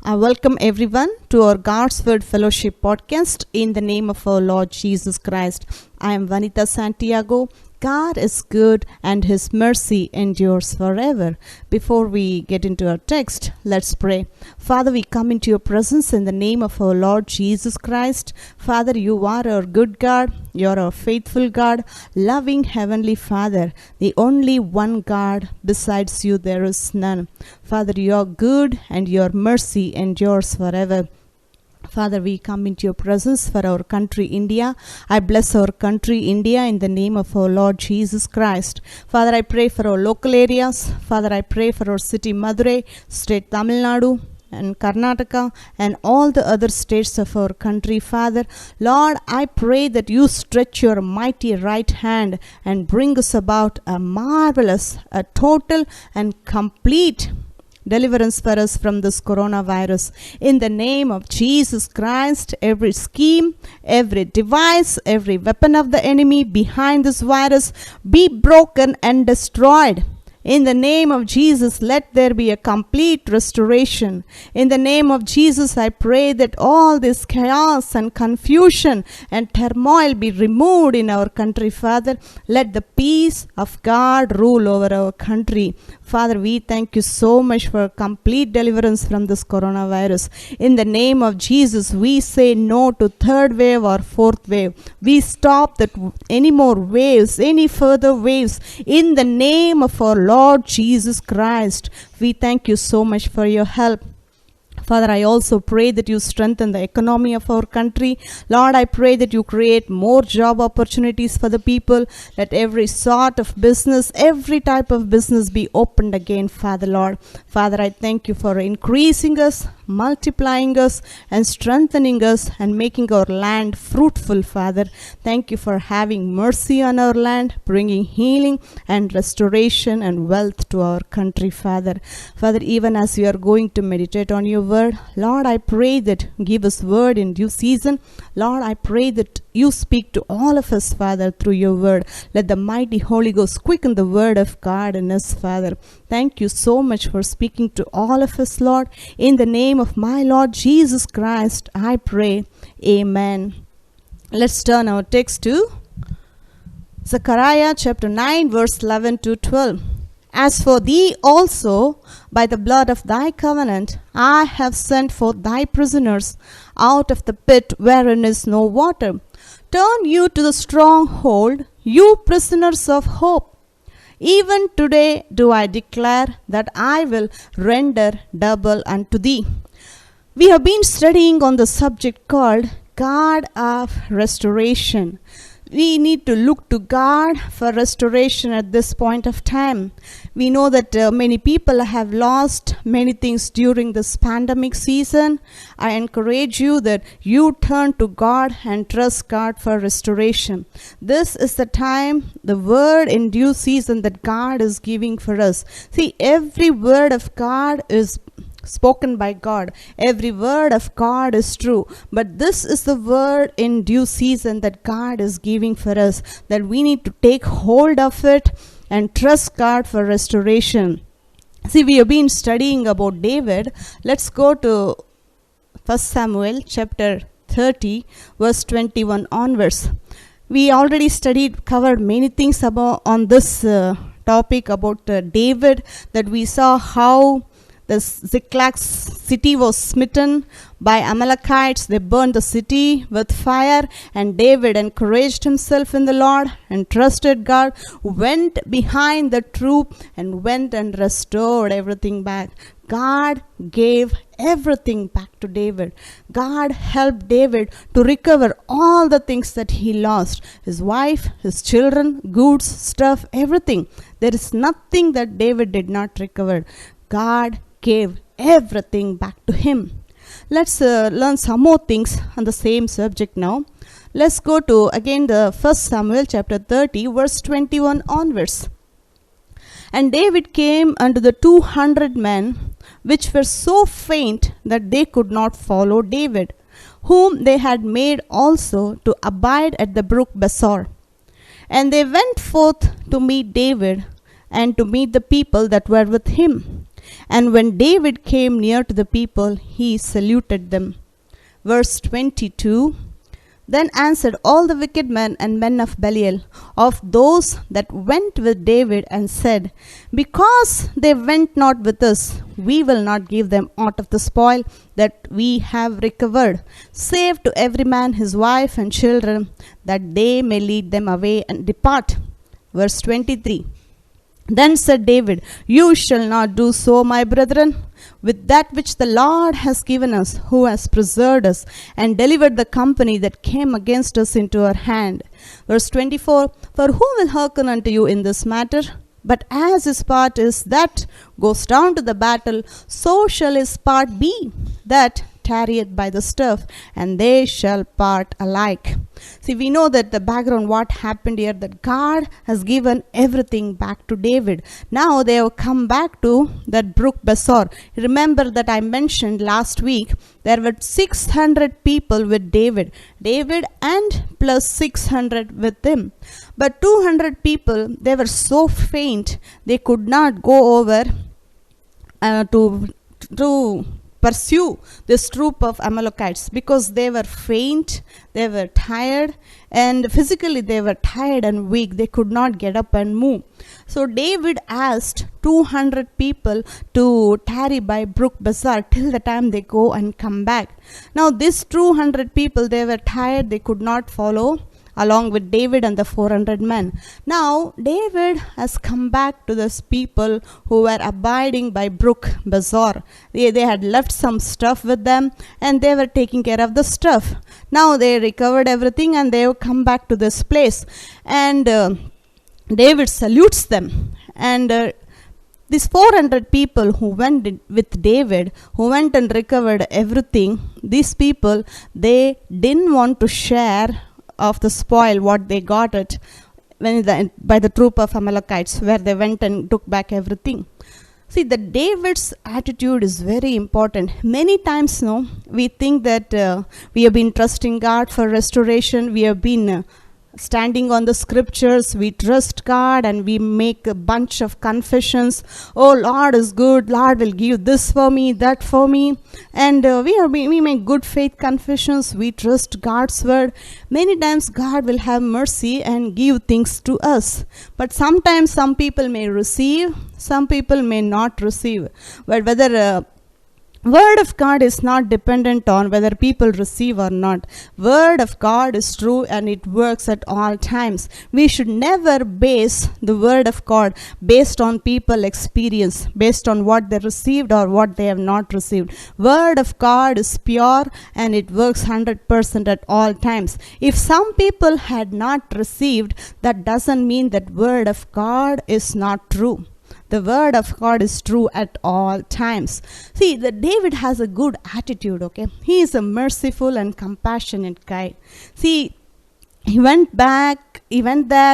I welcome everyone to our God's Word Fellowship podcast in the name of our Lord Jesus Christ. I am Vanita Santiago. God is good and His mercy endures forever. Before we get into our text, let's pray. Father, we come into your presence in the name of our Lord Jesus Christ. Father, you are our good God. You are our faithful God, loving Heavenly Father, the only one God. Besides you, there is none. Father, you are good and your mercy endures forever. Father, we come into your presence for our country, India. I bless our country, India, in the name of our Lord Jesus Christ. Father, I pray for our local areas. Father, I pray for our city, Madurai, state Tamil Nadu, and Karnataka, and all the other states of our country, Father. Lord, I pray that you stretch your mighty right hand and bring us about a marvelous, a total and complete deliverance for us from this coronavirus. In the name of Jesus Christ, every scheme, every device, every weapon of the enemy behind this virus be broken and destroyed. In the name of Jesus, let there be a complete restoration. In the name of Jesus, I pray that all this chaos and confusion and turmoil be removed in our country, Father. Let the peace of God rule over our country. Father, we thank you so much for complete deliverance from this coronavirus. In the name of Jesus, we say no to third wave or fourth wave. We stop that any more waves, any further waves. In the name of our Lord Jesus Christ, we thank you so much for your help. Father, I also pray that you strengthen the economy of our country. Lord, I pray that you create more job opportunities for the people. Let every sort of business, every type of business be opened again, Father, Lord. Father, I thank you for increasing us, multiplying us, and strengthening us, and making our land fruitful, Father. Thank you for having mercy on our land, bringing healing and restoration and wealth to our country, Father. Father, even as we are going to meditate on your word, Lord, I pray that give us word in due season. Lord, I pray that you speak to all of us, Father, through your word. Let the mighty Holy Ghost quicken the word of God in us, Father. Thank you so much for speaking to all of us, Lord. In the name of my Lord Jesus Christ, I pray. Amen. Let's turn our text to Zechariah chapter 9, verse 11 to 12. As for thee also, by the blood of thy covenant, I have sent forth thy prisoners out of the pit wherein is no water. Turn you to the stronghold, you prisoners of hope. Even today do I declare that I will render double unto thee. We have been studying on the subject called God of Restoration. We need to look to God for restoration at this point of time. We know that many people have lost many things during this pandemic season. I encourage you that you turn to God and trust God for restoration. This is the time, the word in due season that God is giving for us. See, every word of God is spoken by God. Every word of God is true. But this is the word in due season that God is giving for us, that we need to take hold of it and trust God for restoration. See, we have been studying about David. Let's go to 1 Samuel chapter 30, verse 21 onwards. We already covered many things on this topic about David, that we saw how the Ziklag city was smitten by Amalekites. They burned the city with fire, and David encouraged himself in the Lord and trusted God, went behind the troop and went and restored everything back. God gave everything back to David. God helped David to recover all the things that he lost. His wife, his children, goods, stuff, everything. There is nothing that David did not recover. God gave everything back to him. Let's learn some more things on the same subject now. Let's go to again the 1 Samuel chapter 30, verse 21 onwards. And David came unto the 200 men, which were so faint that they could not follow David, whom they had made also to abide at the brook Besor. And they went forth to meet David, and to meet the people that were with him. And when David came near to the people, he saluted them. Verse 22. Then answered all the wicked men and men of Belial, of those that went with David, and said, Because they went not with us, we will not give them aught of the spoil that we have recovered, save to every man his wife and children, that they may lead them away and depart. Verse 23. Then said David, You shall not do so, my brethren, with that which the Lord has given us, who has preserved us, and delivered the company that came against us into our hand. Verse 24, For who will hearken unto you in this matter? But as his part is that goes down to the battle, so shall his part be that tarrieth by the stuff, and they shall part alike. See, we know that the background, what happened here, that God has given everything back to David. Now they have come back to that brook Besor. Remember that I mentioned last week, there were 600 people with David and plus 600 with him. But 200 people, they were so faint, they could not go over to pursue this troop of Amalekites, because they were faint, they were tired, and physically they were tired and weak. They could not get up and move. So David asked 200 people to tarry by brook Besor till the time they go and come back. Now these 200 people, they were tired, they could not follow along with David and the 400 men. Now David has come back to those people who were abiding by brook Besor. They had left some stuff with them, and they were taking care of the stuff. Now they recovered everything, and they have come back to this place, and David salutes them. And these 400 people who went with David, who went and recovered everything, these people, they didn't want to share of the spoil what they got it by the troop of Amalekites, where they went and took back everything. See, the David's attitude is very important. Many times, we think that we have been trusting God for restoration. We have been standing on the scriptures. We trust God, and we make a bunch of confessions. Oh, Lord is good. Lord will give this for me, that for me. And we make good faith confessions. We trust God's word. Many times God will have mercy and give things to us. But sometimes some people may receive, some people may not receive. But whether Word of God is not dependent on whether people receive or not. Word of God is true, and it works at all times. We should never base the word of God based on people experience, based on what they received or what they have not received. Word of God is pure, and it works 100% at all times. If some people had not received, that doesn't mean that word of God is not true. The word of God is true at all times. See, David has a good attitude, okay? He is a merciful and compassionate guy. See, he went there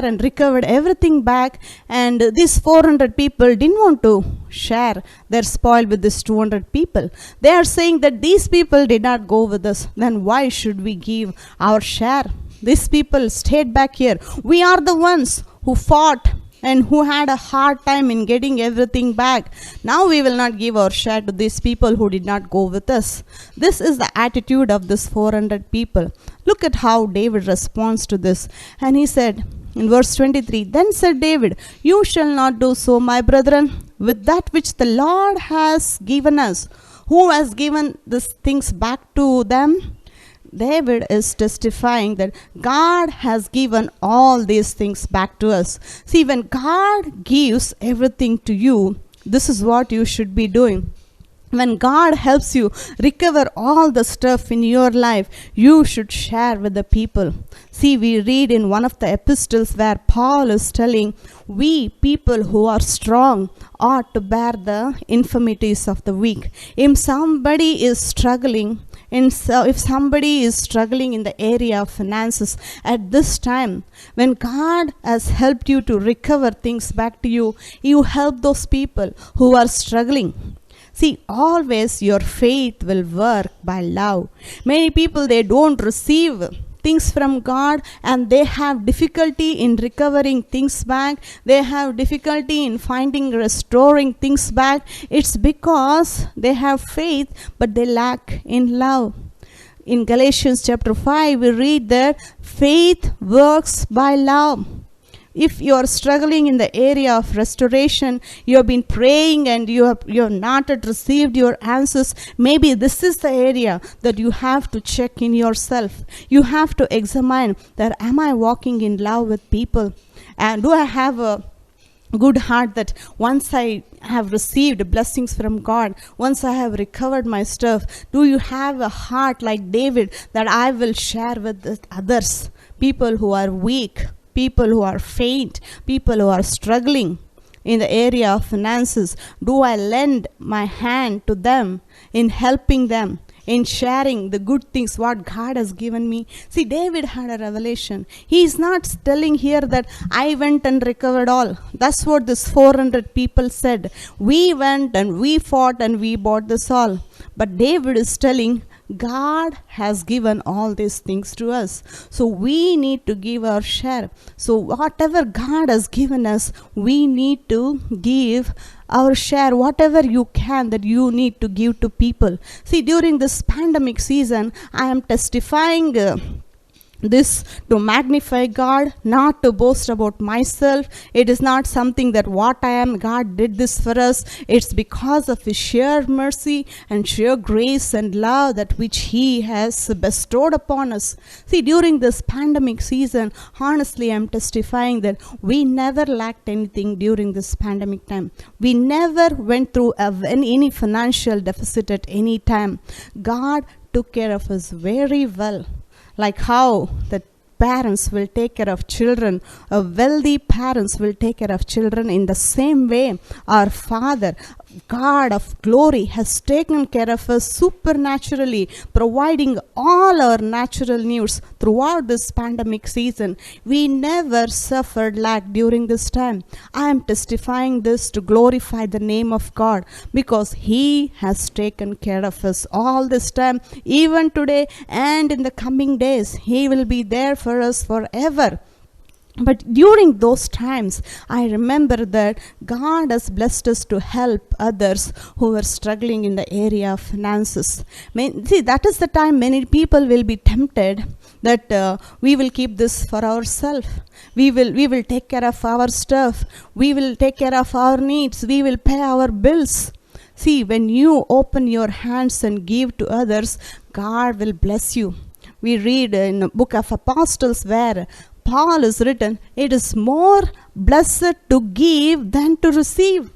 and recovered everything back, and these 400 people didn't want to share their spoil with these 200 people. They are saying that these people did not go with us, then why should we give our share? These people stayed back here. We are the ones who fought and who had a hard time in getting everything back. Now we will not give our share to these people who did not go with us. This is the attitude of this 400 people. Look at how David responds to this. And he said in verse 23, Then said David, You shall not do so, my brethren, with that which the Lord has given us. Who has given these things back to them? David is testifying that God has given all these things back to us. See, when God gives everything to you, this is what you should be doing. When God helps you recover all the stuff in your life, you should share with the people. See, we read in one of the epistles where Paul is telling, we people who are strong ought to bear the infirmities of the weak. If somebody is struggling, if somebody is struggling in the area of finances at this time, when God has helped you to recover things back to you, you help those people who are struggling. See, always your faith will work by love. Many people, they don't receive things from God and they have difficulty in recovering things back, they have difficulty in finding restoring things back, it's because they have faith but they lack in love. In Galatians chapter 5, we read that faith works by love. If you are struggling in the area of restoration, you have been praying and you have not yet received your answers, maybe this is the area that you have to check in yourself. You have to examine that, am I walking in love with people? And do I have a good heart that once I have received blessings from God, once I have recovered my stuff, do you have a heart like David that I will share with others, people who are weak, people who are faint, people who are struggling in the area of finances? Do I lend my hand to them in helping them, in sharing the good things what God has given me? See, David had a revelation. He is not telling here that I went and recovered all. That's what this 400 people said. We went and we fought and we bought this all. But David is telling, God has given all these things to us. So we need to give our share. So whatever God has given us, we need to give our share, whatever you can that you need to give to people. See, during this pandemic season, I am testifying this to magnify God, not to boast about myself. It is not something that what I am, God did this for us. It's because of His sheer mercy and sheer grace and love that which He has bestowed upon us. See, during this pandemic season, honestly, I am testifying that we never lacked anything during this pandemic time. We never went through any financial deficit at any time. God took care of us very well. Like how the parents will take care of children, wealthy parents will take care of children, in the same way our Father, God of glory, has taken care of us supernaturally, providing all our natural needs throughout this pandemic season. We never suffered lack during this time. I am testifying this to glorify the name of God, because He has taken care of us all this time, even today and in the coming days. He will be there for us forever. But during those times, I remember that God has blessed us to help others who are struggling in the area of finances. See, that is the time many people will be tempted that we will keep this for ourselves. We will take care of our stuff. We will take care of our needs. We will pay our bills. See, when you open your hands and give to others, God will bless you. We read in the book of Apostles where Paul is written, it is more blessed to give than to receive.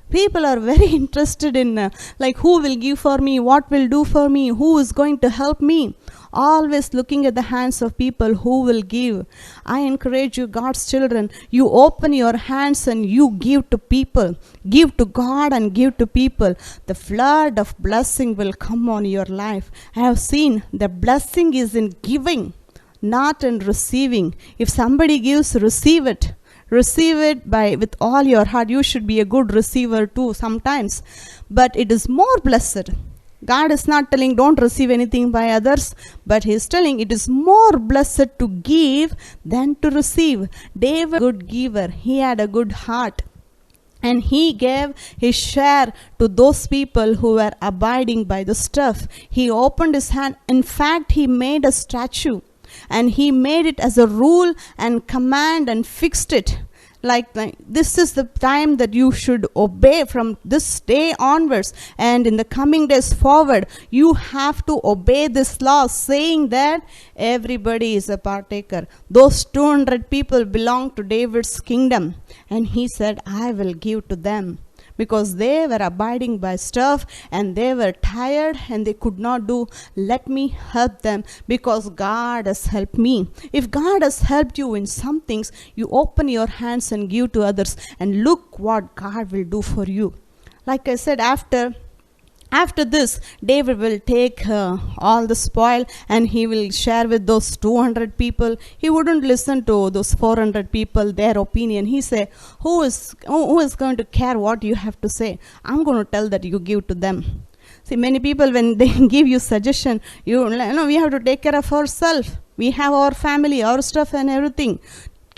People are very interested in like who will give for me, what will do for me, who is going to help me. Always looking at the hands of people who will give. I encourage you, God's children, you open your hands and you give to people. Give to God and give to people. The flood of blessing will come on your life. I have seen the blessing is in giving, not in receiving. If somebody gives, receive it. Receive it with all your heart. You should be a good receiver too sometimes. But it is more blessed. God is not telling don't receive anything by others, but He is telling it is more blessed to give than to receive. David, a good giver, he had a good heart. And he gave his share to those people who were abiding by the stuff. He opened his hand. In fact, he made a statue. And he made it as a rule and command and fixed it. Like this is the time that you should obey from this day onwards. And in the coming days forward, you have to obey this law, saying that everybody is a partaker. Those 200 people belong to David's kingdom. And he said, I will give to them. Because they were abiding by stuff and they were tired and they could not do. Let me help them because God has helped me. If God has helped you in some things, you open your hands and give to others, and look what God will do for you. Like I said, after this, David will take all the spoil and he will share with those 200 people. He wouldn't listen to those 400 people, their opinion. He said, who is going to care what you have to say? I'm going to tell that you give to them. See, many people, when they give you suggestion, we have to take care of ourselves. We have our family, our stuff and everything.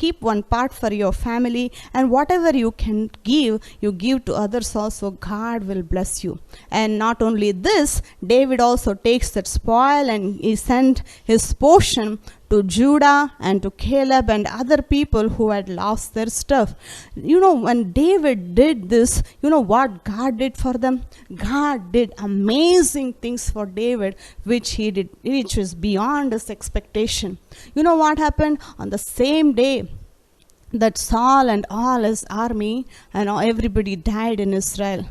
Keep one part for your family, and whatever you can give, you give to others also. God will bless you. And not only this, David also takes that spoil and he sent his portion to Judah and to Caleb and other people who had lost their stuff. When David did this, you know what God did for them? God did amazing things for David, which was beyond his expectation. You know what happened? On the same day that Saul and all his army and everybody died in Israel.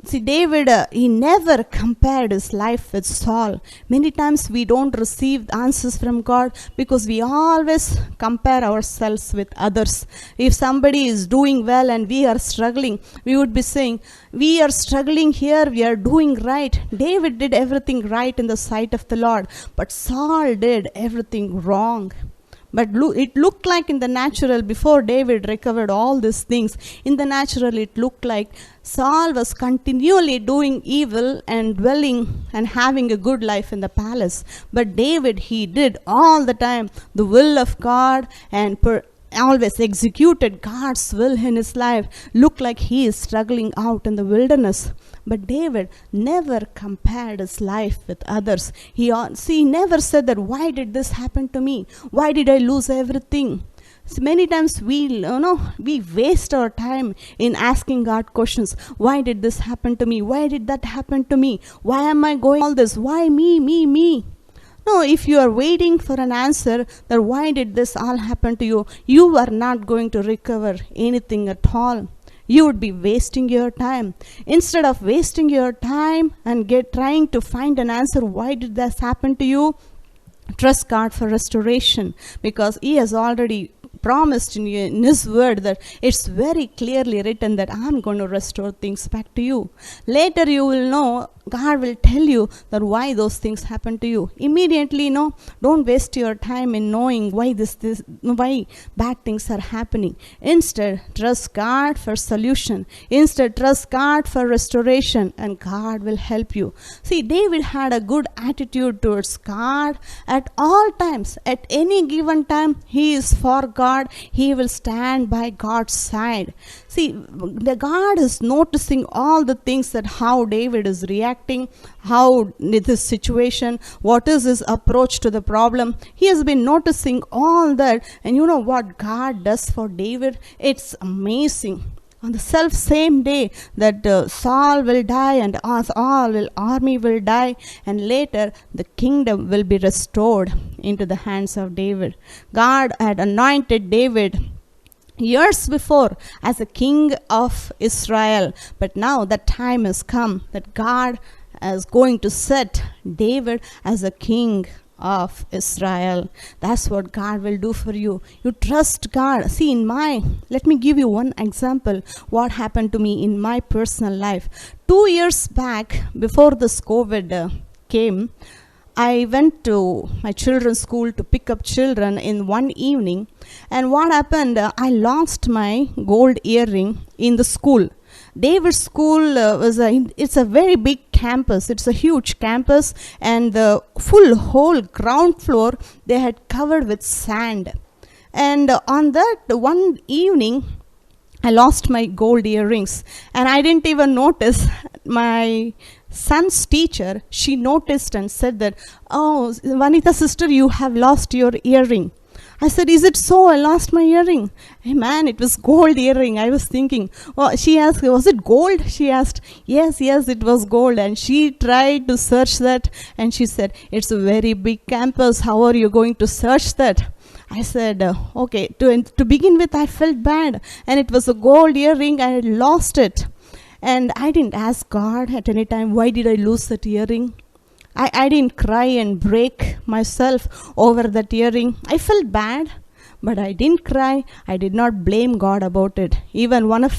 See, David, he never compared his life with Saul. Many times we don't receive answers from God because we always compare ourselves with others. If somebody is doing well and we are struggling, we would be saying, we are struggling here, we are doing right. David did everything right in the sight of the Lord, but Saul did everything wrong. But it looked like in the natural, before David recovered all these things, in the natural it looked like Saul was continually doing evil and dwelling and having a good life in the palace. But David, he did all the time the will of God and always executed God's will in his life. Look like he is struggling out in the wilderness. But David never compared his life with others. He never said that, why did this happen to me? Why did I lose everything? So many times we waste our time in asking God questions. Why did this happen to me? Why did that happen to me? Why am I going all this? Why me? No, if you are waiting for an answer that why did this all happen to you, you are not going to recover anything at all. You would be wasting your time. Instead of wasting your time and trying to find an answer, why did this happen to you? Trust God for restoration, because He has already promised in His word that it's very clearly written that I'm going to restore things back to you. Later you will know, God will tell you that why those things happen to you. Immediately, don't waste your time in knowing why why bad things are happening. Instead, trust God for solution. Instead, trust God for restoration, and God will help you. See, David had a good attitude towards God at all times. At any given time, he is for God. He will stand by God's side. See, the God is noticing all the things, that how David is reacting, how this situation, what is his approach to the problem. He has been noticing all that. And you know what God does for David? It's amazing. On the same day that Saul will die and all army will die, and later the kingdom will be restored into the hands of David. God had anointed David years before as a king of Israel, but now the time has come that God is going to set David as a king of Israel. That's what God will do for you. You trust God. See, let me give you one example what happened to me in my personal life. 2 years back, before this COVID came, I went to my children's school to pick up children in one evening, and what happened, I lost my gold earring in the school. David's school it's a very big campus. It's a huge campus, and the whole ground floor they had covered with sand. And on that one evening, I lost my gold earrings, and I didn't even notice. My son's teacher, she noticed and said that, "Oh, Vanita sister, you have lost your earring." I said, "Is it so? I lost my earring." Hey man, it was gold earring. I was thinking. Well, she asked, "Was it gold?" She asked. Yes, it was gold. And she tried to search that, and she said, "It's a very big campus. How are you going to search that?" I said, okay. To begin with, I felt bad, and it was a gold earring. I had lost it, and I didn't ask God at any time, why did I lose that earring? I didn't cry and break myself over that earring. I felt bad, but I didn't cry. I did not blame God about it. Even one of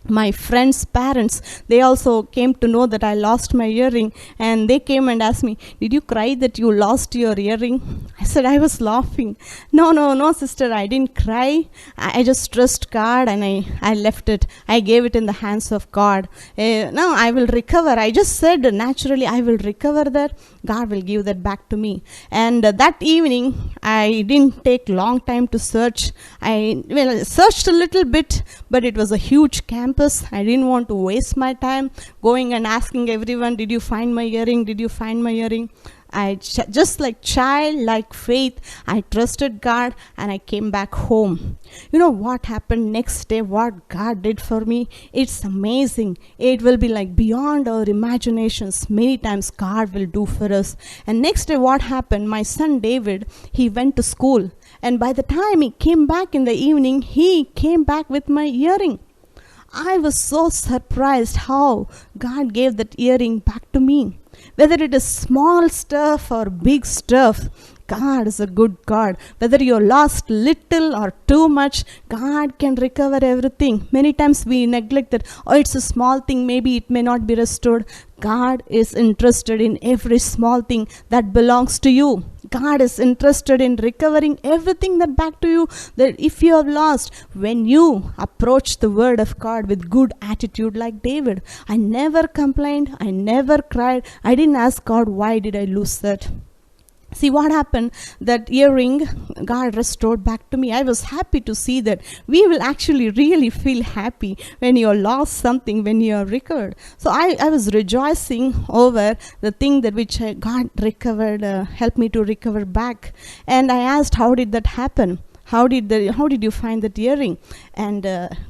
My friends' parents, they also came to know that I lost my earring, and they came and asked me, did you cry that you lost your earring? I said I was laughing. No, sister, I didn't cry. I just trust God, and I left it. I gave it in the hands of God. No, I will recover. I just said naturally, I will recover that. God will give that back to me. And that evening, I didn't take long time to search. I searched a little bit, but it was a huge campus. I didn't want to waste my time going and asking everyone, did you find my earring? Did you find my earring? Just like childlike faith, I trusted God, and I came back home. You know what happened next day? What God did for me? It's amazing. It will be like beyond our imaginations. Many times God will do for us. And next day, what happened? My son David, he went to school, and by the time he came back in the evening, he came back with my earring. I was so surprised how God gave that earring back to me. Whether it is small stuff or big stuff, God is a good God. Whether you lost little or too much, God can recover everything. Many times we neglect that. Oh, it's a small thing. Maybe it may not be restored. God is interested in every small thing that belongs to you. God is interested in recovering everything that back to you. That if you have lost, when you approach the word of God with good attitude like David, I never complained. I never cried. I didn't ask God, why did I lose that? See what happened? That earring, God restored back to me. I was happy to see that. We will actually really feel happy when you lost something, when you are recovered. So I was rejoicing over the thing that which God recovered, helped me to recover back. And I asked, how did that happen? How did you find that earring? And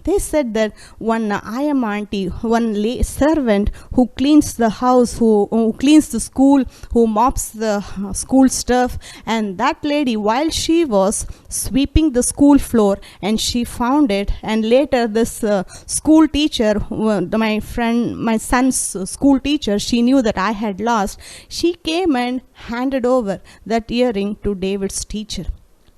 they said that one ayam auntie, one servant who cleans the house, who cleans the school, who mops the school stuff, and that lady, while she was sweeping the school floor, and she found it, and later this school teacher, my son's school teacher, she knew that I had lost. She came and handed over that earring to David's teacher.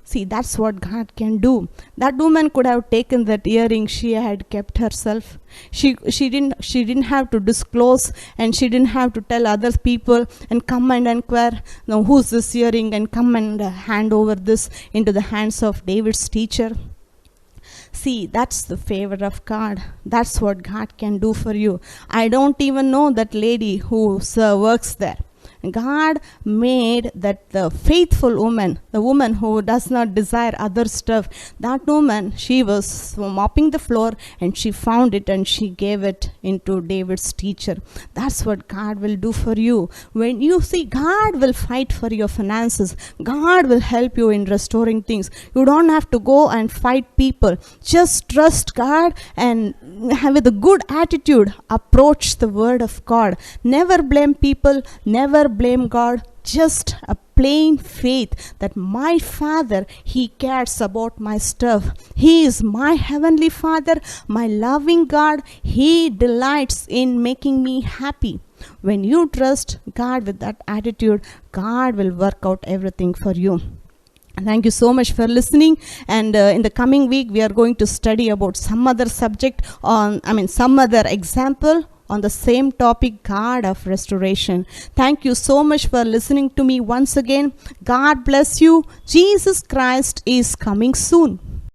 See, that's what God can do. That woman could have taken that earring. She had kept herself. She didn't have to disclose, and she didn't have to tell other people and come and inquire, now who's this earring, and come and hand over this into the hands of David's teacher. See, that's the favor of God. That's what God can do for you. I don't even know that lady who works there. God made that the faithful woman, the woman who does not desire other stuff, that woman, she was mopping the floor, and she found it, and she gave it into David's teacher. That's what God will do for you. When you see, God will fight for your finances. God will help you in restoring things. You don't have to go and fight people. Just trust God, and with a good attitude, approach the word of God. Never blame people. Never blame God. Just a plain faith that my Father, He cares about my stuff. He is my heavenly Father, my loving God. He delights in making me happy. When you trust God with that attitude, God will work out everything for you. Thank you so much for listening. And in the coming week, we are going to study about some other subject some other example on the same topic, God of restoration. Thank you so much for listening to me once again. God bless you. Jesus Christ is coming soon.